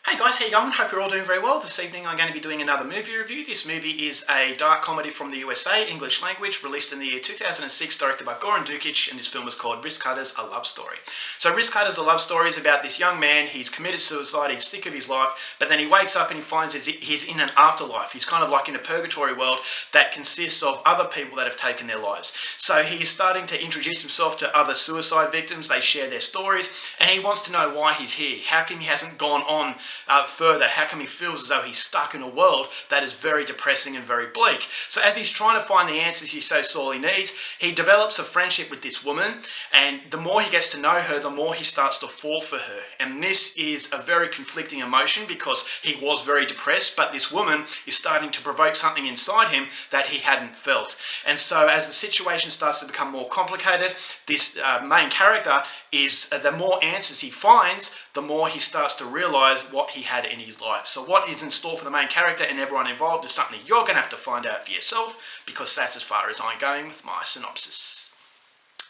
Hey guys, how you going? Hope you're all doing very well. This evening I'm going to be doing another movie review. This movie is a dark comedy from the USA, English language, released in the year 2006, directed by Goran Dukic, and this film is called Wristcutters, A Love Story. So Wristcutters, A Love Story is about this young man. He's committed suicide, he's sick of his life, but then he wakes up and he finds he's in an afterlife. He's kind of like in a purgatory world that consists of other people that have taken their lives. So he's starting to introduce himself to other suicide victims. They share their stories, and he wants to know why he's here. How come he hasn't gone on further? How come he feels as though he's stuck in a world that is very depressing and very bleak? So as he's trying to find the answers he so sorely needs, he develops a friendship with this woman, and the more he gets to know her, the more he starts to fall for her. And this is a very conflicting emotion because he was very depressed, but this woman is starting to provoke something inside him that he hadn't felt. And so as the situation starts to become more complicated, this main character is, the more answers he finds, the more he starts to realise what he had in his life. So what is in store for the main character and everyone involved is something you're going to have to find out for yourself, because that's as far as I'm going with my synopsis.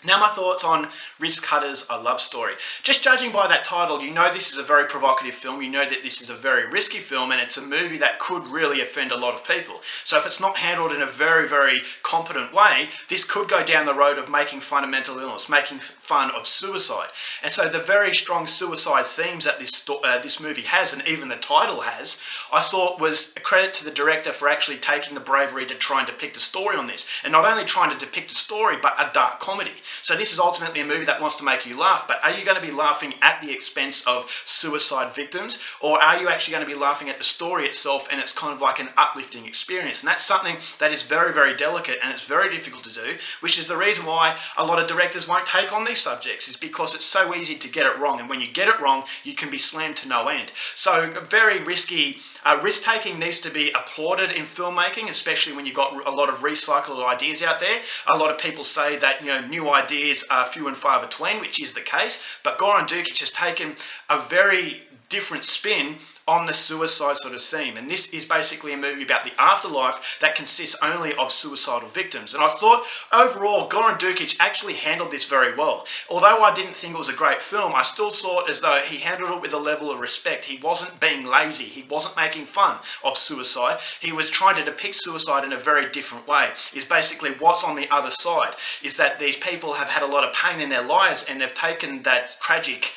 Now my thoughts on Wristcutters, A Love Story. Just judging by that title, you know this is a very provocative film, you know that this is a very risky film, and it's a movie that could really offend a lot of people. So if it's not handled in a very, very competent way, this could go down the road of making fun of mental illness, making fun of suicide. And so the very strong suicide themes that this movie has, and even the title has, I thought was a credit to the director for actually taking the bravery to try and depict a story on this. And not only trying to depict a story, but a dark comedy. So this is ultimately a movie that wants to make you laugh, but are you going to be laughing at the expense of suicide victims, or are you actually going to be laughing at the story itself, and it's kind of like an uplifting experience? And that's something that is very, very delicate, and it's very difficult to do, which is the reason why a lot of directors won't take on these subjects, is because it's so easy to get it wrong, and when you get it wrong, you can be slammed to no end. So very risky. Risk-taking needs to be applauded in filmmaking, especially when you've got a lot of recycled ideas out there. A lot of people say that, new ideas are few and far between, which is the case, but Goran Dukic has taken a very different spin on the suicide sort of theme, and this is basically a movie about the afterlife that consists only of suicidal victims. And I thought overall Goran Dukic actually handled this very well. Although I didn't think it was a great film, I still thought as though he handled it with a level of respect. He wasn't being lazy, he wasn't making fun of suicide, he was trying to depict suicide in a very different way. Is basically what's on the other side, is that these people have had a lot of pain in their lives, and they've taken that tragic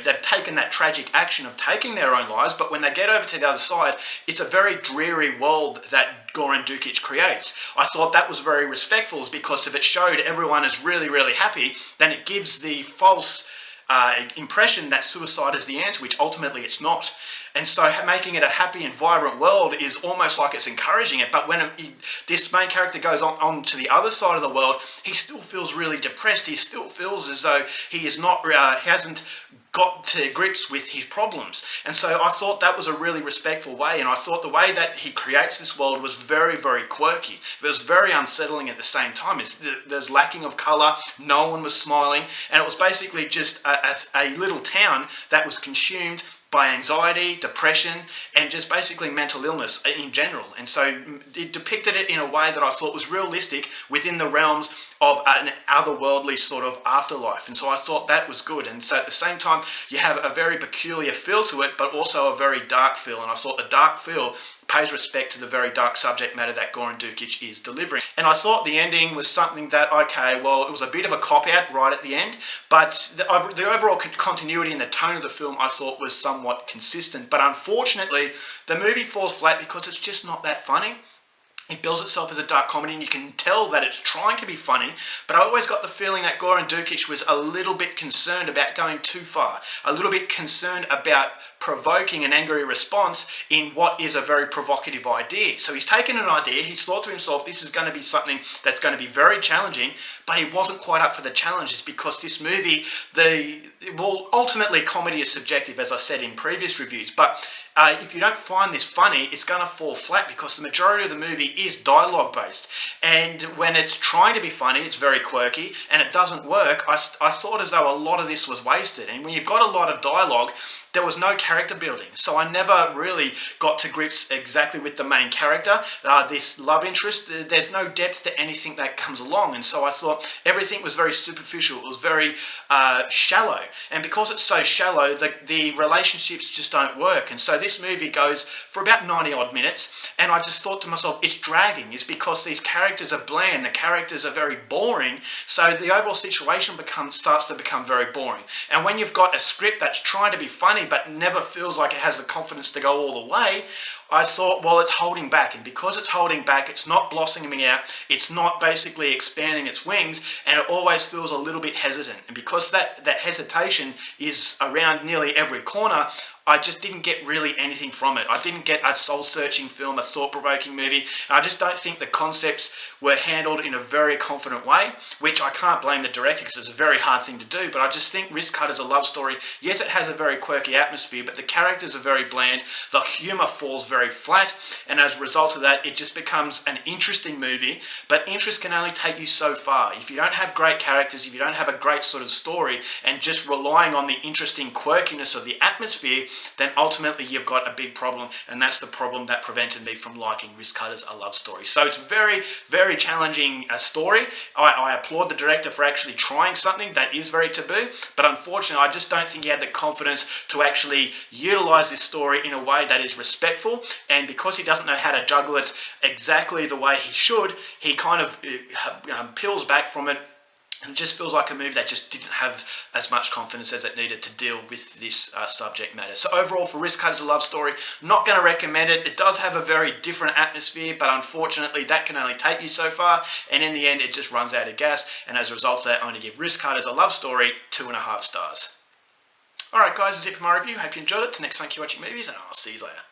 they've taken that tragic action of taking their own lives, but when they get over to the other side, it's a very dreary world that Goran Dukic creates. I thought that was very respectful, because if it showed everyone is really, really happy, then it gives the false impression that suicide is the answer, which ultimately it's not. And so making it a happy and vibrant world is almost like it's encouraging it. But when this main character goes on to the other side of the world, he still feels really depressed. He still feels as though he is not, hasn't got to grips with his problems. And so I thought that was a really respectful way, and I thought the way that he creates this world was very, very quirky. It was very unsettling at the same time. There's lacking of colour, no one was smiling, and it was basically just a little town that was consumed by anxiety, depression, and just basically mental illness in general. And so it depicted it in a way that I thought was realistic within the realms of an otherworldly sort of afterlife. And so I thought that was good. And so at the same time, you have a very peculiar feel to it, but also a very dark feel. And I thought the dark feel pays respect to the very dark subject matter that Goran Dukic is delivering. And I thought the ending was something that, okay, well, it was a bit of a cop-out right at the end, but the overall continuity and the tone of the film I thought was somewhat consistent. But unfortunately, the movie falls flat because it's just not that funny. It bills itself as a dark comedy, and you can tell that it's trying to be funny, but I always got the feeling that Goran Dukic was a little bit concerned about going too far, a little bit concerned about provoking an angry response in what is a very provocative idea. So he's taken an idea, he's thought to himself, this is going to be something that's going to be very challenging, but he wasn't quite up for the challenges, because this movie, ultimately comedy is subjective, as I said in previous reviews, but if you don't find this funny, it's going to fall flat, because the majority of the movie is dialogue based, and when it's trying to be funny, it's very quirky, and it doesn't work. I thought as though a lot of this was wasted, and when you've got a lot of dialogue, there was no character building. So I never really got to grips exactly with the main character, this love interest. There's no depth to anything that comes along. And so I thought everything was very superficial. It was very shallow. And because it's so shallow, the relationships just don't work. And so this movie goes for about 90 odd minutes. And I just thought to myself, it's dragging. It's because these characters are bland. The characters are very boring. So the overall situation starts to become very boring. And when you've got a script that's trying to be funny but never feels like it has the confidence to go all the way, I thought, well, it's holding back. And because it's holding back, it's not blossoming out. It's not basically expanding its wings. And it always feels a little bit hesitant. And because that hesitation is around nearly every corner, I just didn't get really anything from it. I didn't get a soul-searching film, a thought-provoking movie. And I just don't think the concepts were handled in a very confident way, which I can't blame the director because it's a very hard thing to do. But I just think Wristcutters, a love story, yes, it has a very quirky atmosphere, but the characters are very bland. The humour falls very flat. And as a result of that, it just becomes an interesting movie. But interest can only take you so far. If you don't have great characters, if you don't have a great sort of story, and just relying on the interesting quirkiness of the atmosphere, then ultimately you've got a big problem, and that's the problem that prevented me from liking Wristcutters, a love story. So it's very, very challenging story. I applaud the director for actually trying something that is very taboo, but unfortunately I just don't think he had the confidence to actually utilize this story in a way that is respectful, and because he doesn't know how to juggle it exactly the way he should, he kind of peels back from it. And it just feels like a movie that just didn't have as much confidence as it needed to deal with this subject matter. So overall, for Wristcutters, a love story, not going to recommend it. It does have a very different atmosphere, but unfortunately, that can only take you so far. And in the end, it just runs out of gas. And as a result of that, I only give Wristcutters, a love story, 2.5 stars. Alright guys, that's it for my review. Hope you enjoyed it. Till next time, keep watching movies, and I'll see you later.